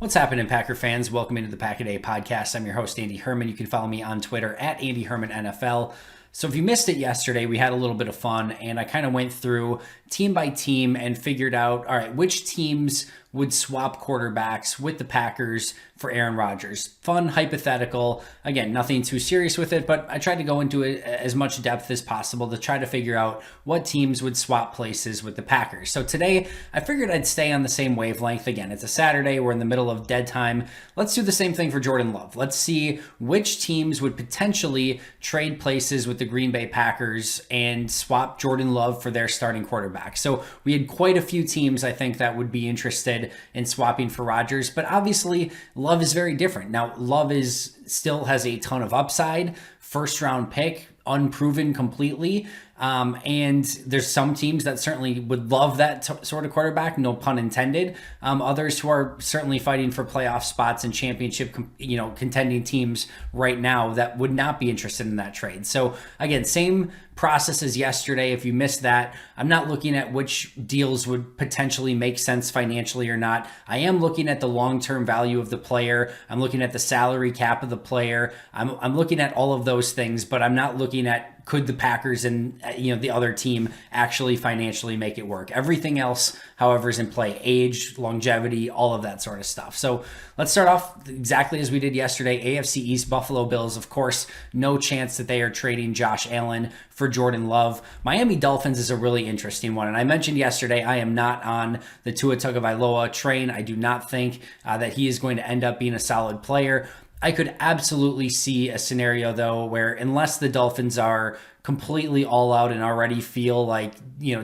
What's happening, Packer fans? Welcome into the Pack a Day podcast. I'm your host, Andy Herman. You can follow me on Twitter at Andy Herman NFL. So if you missed it yesterday, we had a little bit of fun, and I kind of went through team by team and figured out, all right, which teams would swap quarterbacks with the Packers for Aaron Rodgers. Fun, hypothetical. Again, nothing too serious with it, but I tried to go into it as much depth as possible to try to figure out what teams would swap places with the Packers. So today, I figured I'd stay on the same wavelength. Again, it's a Saturday. We're in the middle of dead time. Let's do the same thing for Jordan Love. Let's see which teams would potentially trade places with the Green Bay Packers and swap Jordan Love for their starting quarterback. So we had quite a few teams, I think, that would be interested in swapping for Rodgers, but obviously Love is very different. Now, Love still has a ton of upside, first round pick, unproven completely. And there's some teams that certainly would love that sort of quarterback, no pun intended. Others who are certainly fighting for playoff spots and championship, contending teams right now that would not be interested in that trade. So again, same process as yesterday. If you missed that, I'm not looking at which deals would potentially make sense financially or not. I am looking at the long-term value of the player. I'm looking at the salary cap of the player. I'm looking at all of those things, but I'm not looking at could the Packers and the other team actually financially make it work. Everything else, however, is in play. Age, longevity, all of that sort of stuff. So let's start off exactly as we did yesterday. AFC East, Buffalo Bills, of course, no chance that they are trading Josh Allen for Jordan Love. Miami Dolphins is a really interesting one. And I mentioned yesterday, I am not on the Tua Tagovailoa train. I do not think that he is going to end up being a solid player. I could absolutely see a scenario, though, where unless the Dolphins are completely all out and already feel like,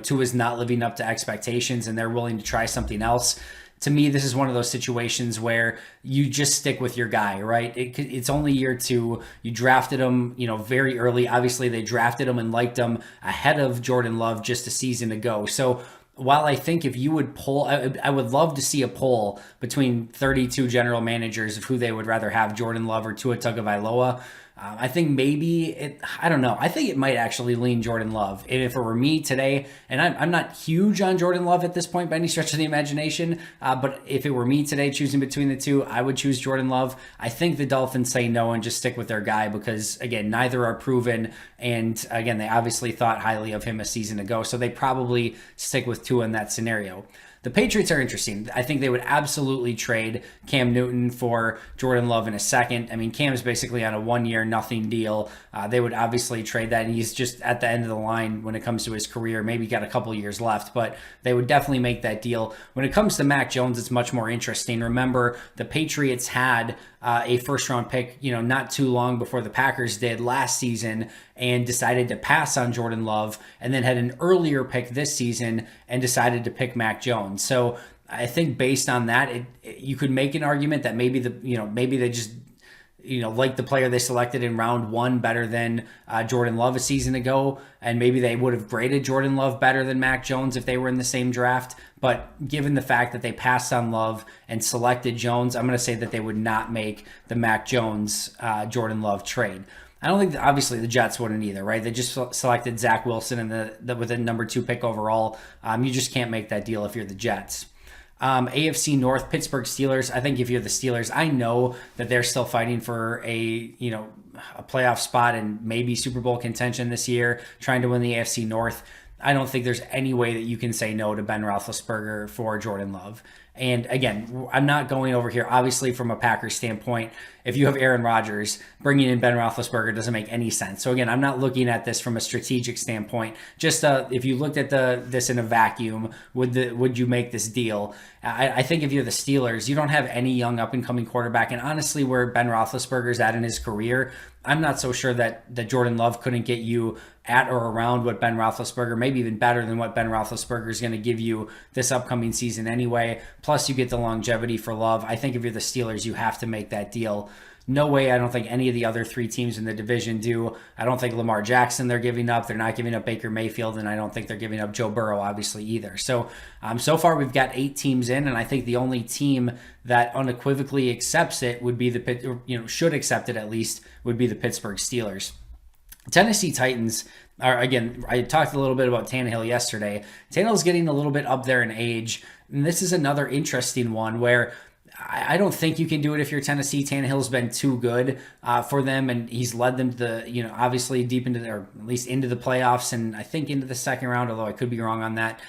Tua's not living up to expectations and they're willing to try something else, to me, this is one of those situations where you just stick with your guy, right? It's only year two. You drafted him, very early. Obviously, they drafted him and liked him ahead of Jordan Love just a season ago. So while I think if you would poll, I would love to see a poll between 32 general managers of who they would rather have, Jordan Love or Tua Tagovailoa. I think I don't know. I think it might actually lean Jordan Love. And if it were me today, and I'm not huge on Jordan Love at this point by any stretch of the imagination, but if it were me today choosing between the two, I would choose Jordan Love. I think the Dolphins say no and just stick with their guy because, again, neither are proven. And again, they obviously thought highly of him a season ago, so they probably stick with Tua in that scenario. The Patriots are interesting. I think they would absolutely trade Cam Newton for Jordan Love in a second. I mean, Cam's basically on a 1-year nothing deal. They would obviously trade that, and he's just at the end of the line when it comes to his career. Maybe got a couple years left, but they would definitely make that deal. When it comes to Mac Jones, it's much more interesting. Remember, the Patriots had a first-round pick, not too long before the Packers did last season, and decided to pass on Jordan Love, and then had an earlier pick this season and decided to pick Mac Jones. So I think based on that, you could make an argument that maybe they just like the player they selected in round one better than Jordan Love a season ago, and maybe they would have graded Jordan Love better than Mac Jones if they were in the same draft. But given the fact that they passed on Love and selected Jones, I'm going to say that they would not make the Mac Jones Jordan Love trade. I don't think, obviously, the Jets wouldn't either, right? They just selected Zach Wilson with a number 2 pick overall. You just can't make that deal if you're the Jets. AFC North, Pittsburgh Steelers. I think if you're the Steelers, I know that they're still fighting for a playoff spot and maybe Super Bowl contention this year, trying to win the AFC North. I don't think there's any way that you can say no to Ben Roethlisberger for Jordan Love. And again, I'm not going over here, obviously, from a Packers standpoint. If you have Aaron Rodgers, bringing in Ben Roethlisberger doesn't make any sense. So again, I'm not looking at this from a strategic standpoint. Just if you looked at this in a vacuum, would you make this deal? I think if you're the Steelers, you don't have any young up-and-coming quarterback. And honestly, where Ben Roethlisberger's at in his career, I'm not so sure that Jordan Love couldn't get you at or around what Ben Roethlisberger, maybe even better than what Ben Roethlisberger is going to give you this upcoming season anyway. Plus, you get the longevity for Love. I think if you're the Steelers, you have to make that deal. No way. I don't think any of the other 3 teams in the division do. I don't think Lamar Jackson they're giving up. They're not giving up Baker Mayfield, and I don't think they're giving up Joe Burrow, obviously, either. So far we've got 8 teams in, and I think the only team that unequivocally accepts it would be should accept it at least, would be the Pittsburgh Steelers. Tennessee Titans are, again, I talked a little bit about Tannehill yesterday. Tannehill's getting a little bit up there in age, and this is another interesting one where I don't think you can do it if you're Tennessee. Tannehill's been too good for them, and he's led them to the, obviously deep into or at least into the playoffs, and I think into the second round, although I could be wrong on that.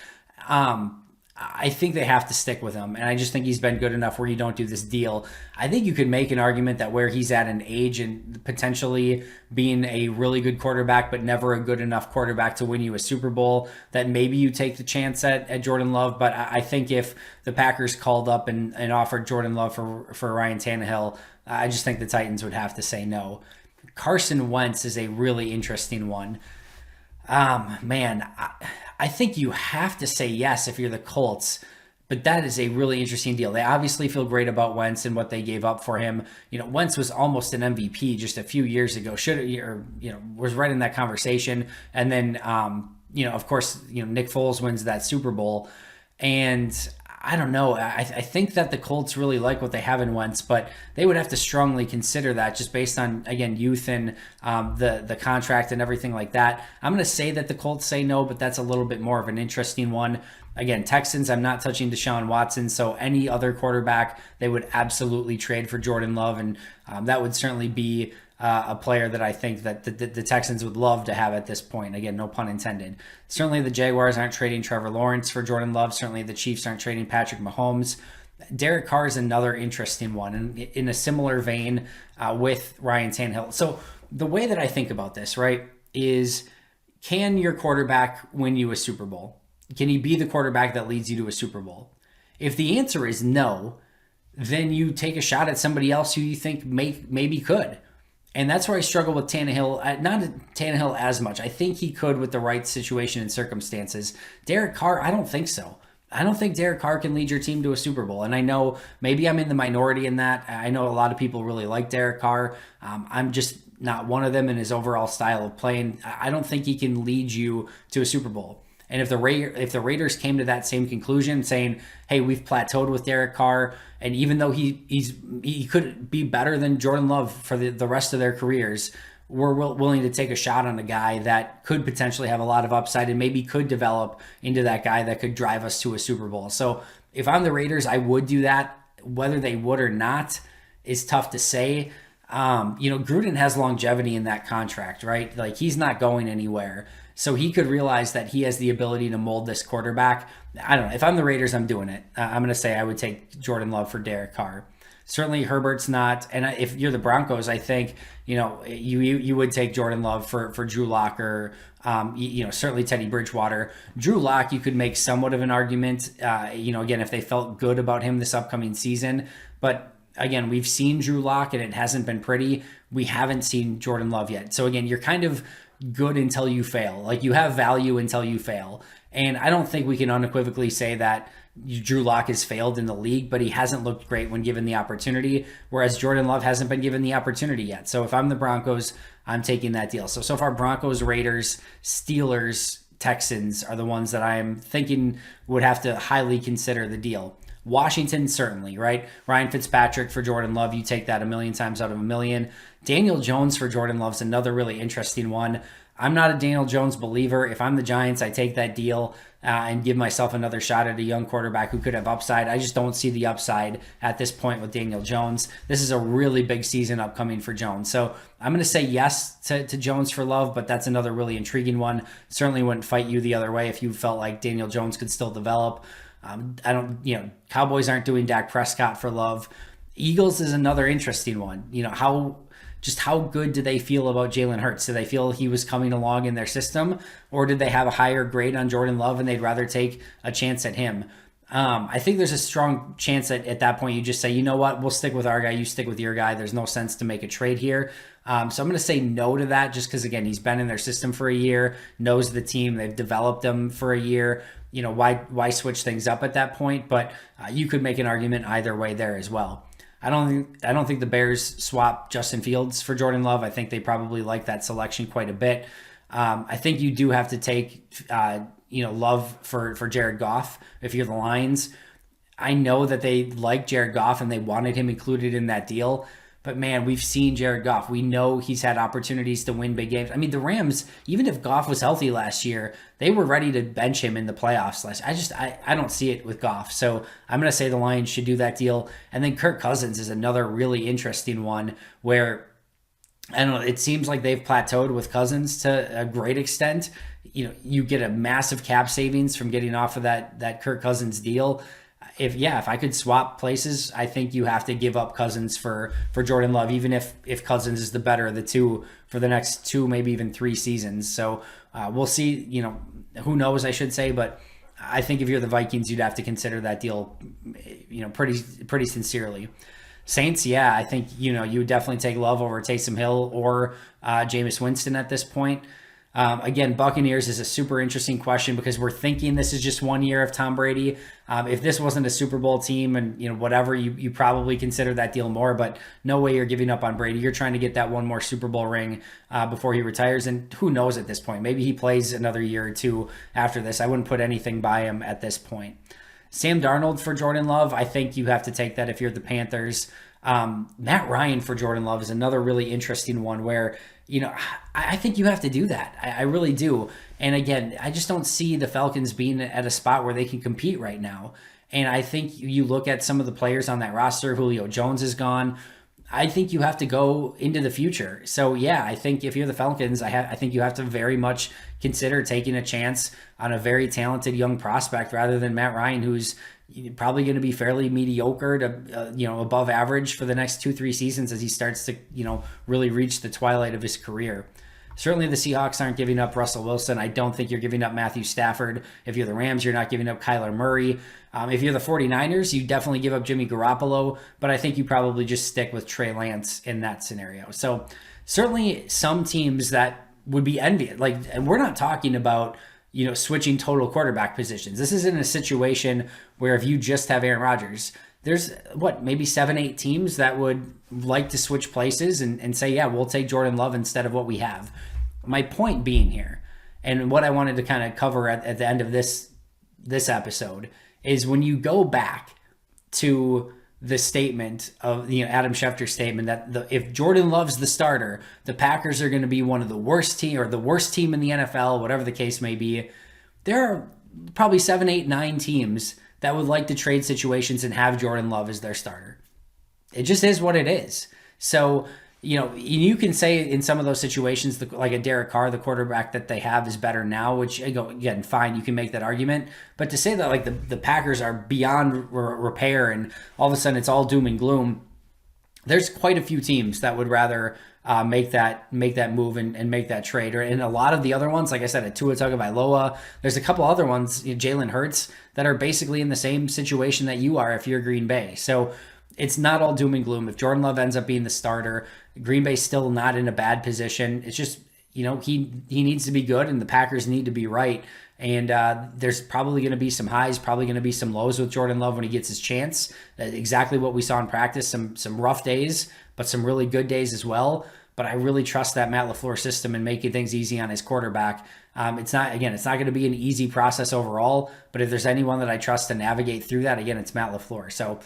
I think they have to stick with him, and I just think he's been good enough where you don't do this deal. I think you could make an argument that where he's at an age and potentially being a really good quarterback, but never a good enough quarterback to win you a Super Bowl, that maybe you take the chance at Jordan Love. But I think if the Packers called up and offered Jordan Love for Ryan Tannehill, I just think the Titans would have to say no. Carson Wentz is a really interesting one. Man, I think you have to say yes if you're the Colts, but that is a really interesting deal. They obviously feel great about Wentz and what they gave up for him. Wentz was almost an MVP just a few years ago. Was right in that conversation. And then, of course, Nick Foles wins that Super Bowl, and I don't know. I think that the Colts really like what they have in Wentz, but they would have to strongly consider that just based on, again, youth and the contract and everything like that. I'm going to say that the Colts say no, but that's a little bit more of an interesting one. Again, Texans, I'm not touching Deshaun Watson, so any other quarterback, they would absolutely trade for Jordan Love, and that would certainly be a player that I think that the Texans would love to have at this point. Again, no pun intended. Certainly the Jaguars aren't trading Trevor Lawrence for Jordan Love. Certainly the Chiefs aren't trading Patrick Mahomes. Derek Carr is another interesting one, and in a similar vein with Ryan Tannehill. So the way that I think about this, right, is can your quarterback win you a Super Bowl? Can he be the quarterback that leads you to a Super Bowl? If the answer is no, then you take a shot at somebody else who you think maybe could. And that's where I struggle with Tannehill. Not Tannehill as much. I think he could with the right situation and circumstances. Derek Carr, I don't think so. I don't think Derek Carr can lead your team to a Super Bowl. And I know maybe I'm in the minority in that. I know a lot of people really like Derek Carr. I'm just not one of them in his overall style of playing. I don't think he can lead you to a Super Bowl. And if the Raiders came to that same conclusion, saying, "Hey, we've plateaued with Derek Carr, and even though he could be better than Jordan Love for the rest of their careers, we're willing to take a shot on a guy that could potentially have a lot of upside and maybe could develop into that guy that could drive us to a Super Bowl." So if I'm the Raiders, I would do that. Whether they would or not is tough to say. Gruden has longevity in that contract, right? Like, he's not going anywhere. So he could realize that he has the ability to mold this quarterback. I don't know. If I'm the Raiders, I'm doing it. I'm going to say I would take Jordan Love for Derek Carr. Certainly Herbert's not. And if you're the Broncos, I think, you would take Jordan Love for Drew Lock or, certainly Teddy Bridgewater. Drew Lock, you could make somewhat of an argument, again, if they felt good about him this upcoming season. But again, we've seen Drew Lock and it hasn't been pretty. We haven't seen Jordan Love yet. So again, you're kind of good until you fail. Like, you have value until you fail. And I don't think we can unequivocally say that Drew Lock has failed in the league, but he hasn't looked great when given the opportunity, whereas Jordan Love hasn't been given the opportunity yet. So if I'm the Broncos, I'm taking that deal. So far, Broncos, Raiders, Steelers, Texans are the ones that I'm thinking would have to highly consider the deal. Washington, certainly, right? Ryan Fitzpatrick for Jordan Love, you take that a million times out of a million. Daniel Jones for Jordan Love's another really interesting one. I'm not a Daniel Jones believer. If I'm the Giants, I take that deal and give myself another shot at a young quarterback who could have upside. I just don't see the upside at this point with Daniel Jones. This is a really big season upcoming for Jones. So I'm going to say yes to Jones for Love, but that's another really intriguing one. Certainly wouldn't fight you the other way if you felt like Daniel Jones could still develop. Cowboys aren't doing Dak Prescott for Love. Eagles is another interesting one. How good do they feel about Jalen Hurts? Do they feel he was coming along in their system, or did they have a higher grade on Jordan Love and they'd rather take a chance at him? I think there's a strong chance that at that point you just say, you know what, we'll stick with our guy, you stick with your guy. There's no sense to make a trade here. So I'm going to say no to that just because, again, he's been in their system for a year, knows the team, they've developed him for a year. Why switch things up at that point? But you could make an argument either way there as well. I don't think the Bears swap Justin Fields for Jordan Love. I think they probably like that selection quite a bit. I think you do have to take Love for Jared Goff if you're the Lions. I know that they like Jared Goff and they wanted him included in that deal, But man, we've seen Jared Goff. We know he's had opportunities to win big games. I mean, the Rams, even if Goff was healthy last year, they were ready to bench him in the playoffs last year. I don't see it with Goff. So I'm going to say the Lions should do that deal. And then Kirk Cousins is another really interesting one where, I don't know, it seems like they've plateaued with Cousins to a great extent. You get a massive cap savings from getting off of that Kirk Cousins deal. If I could swap places, I think you have to give up Cousins for Jordan Love, even if Cousins is the better of the two for the next 2, maybe even 3 seasons. So we'll see. Who knows, I should say, but I think if you're the Vikings, you'd have to consider that deal, pretty sincerely. Saints, I think you would definitely take Love over Taysom Hill or Jameis Winston at this point. Again, Buccaneers is a super interesting question because we're thinking this is just 1 year of Tom Brady. If this wasn't a Super Bowl team and whatever, you probably consider that deal more, but no way you're giving up on Brady. You're trying to get that one more Super Bowl ring before he retires, and who knows at this point? Maybe he plays another year or 2 after this. I wouldn't put anything by him at this point. Sam Darnold for Jordan Love, I think you have to take that if you're the Panthers. Matt Ryan for Jordan Love is another really interesting one where, I think you have to do that. I really do. And again, I just don't see the Falcons being at a spot where they can compete right now. And I think you look at some of the players on that roster, Julio Jones is gone. I think you have to go into the future. So I think if you're the Falcons, I think you have to very much consider taking a chance on a very talented young prospect rather than Matt Ryan, who's probably going to be fairly mediocre to above average for the next 2-3 seasons as he starts to really reach the twilight of his career. Certainly the Seahawks aren't giving up Russell Wilson. I don't think you're giving up Matthew Stafford. If you're the Rams, you're not giving up Kyler Murray. If you're the 49ers, you definitely give up Jimmy Garoppolo, but I think you probably just stick with Trey Lance in that scenario. So certainly some teams that would be envious. And we're not talking about switching total quarterback positions. This isn't a situation where if you just have Aaron Rodgers, there's maybe 7-8 teams that would like to switch places and say, we'll take Jordan Love instead of what we have. My point being here, and what I wanted to kind of cover at the end of this episode, is when you go back to the statement of Adam Schefter's statement that if Jordan Love's the starter, the Packers are going to be one of the worst team or the worst team in the NFL, whatever the case may be. There are probably 7, 8, 9 teams that would like to trade situations and have Jordan Love as their starter. It just is what it is. So, you can say in some of those situations, like a Derek Carr, the quarterback that they have is better now, which, again, fine, you can make that argument. But to say that the Packers are beyond repair and all of a sudden it's all doom and gloom, there's quite a few teams that would rather make that move and make that trade. And a lot of the other ones, like I said, at Tua Tagovailoa, there's a couple other ones, Jalen Hurts, that are basically in the same situation that you are if you're Green Bay. So it's not all doom and gloom. If Jordan Love ends up being the starter, Green Bay's still not in a bad position. It's just, he needs to be good and the Packers need to be right. And there's probably going to be some highs, probably going to be some lows with Jordan Love when he gets his chance. Exactly what we saw in practice, some rough days, but some really good days as well. But I really trust that Matt LaFleur system and making things easy on his quarterback. It's not going to be an easy process overall, but if there's anyone that I trust to navigate through that, again, it's Matt LaFleur. So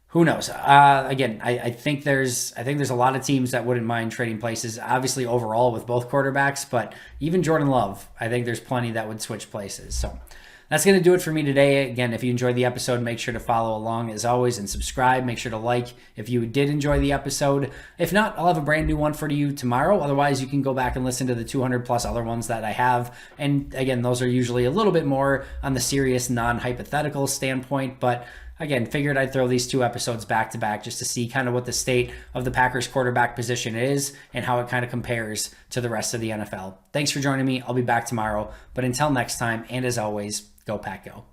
who knows? Again, I think there's a lot of teams that wouldn't mind trading places, obviously overall with both quarterbacks, but even Jordan Love, I think there's plenty that would switch places. So that's going to do it for me today. Again, if you enjoyed the episode, make sure to follow along as always and subscribe. Make sure to like if you did enjoy the episode. If not, I'll have a brand new one for you tomorrow. Otherwise, you can go back and listen to the 200 plus other ones that I have. And again, those are usually a little bit more on the serious, non-hypothetical standpoint, but again, figured I'd throw these 2 episodes back to back just to see kind of what the state of the Packers quarterback position is and how it kind of compares to the rest of the NFL. Thanks for joining me. I'll be back tomorrow. But until next time, and as always, go Pack Go.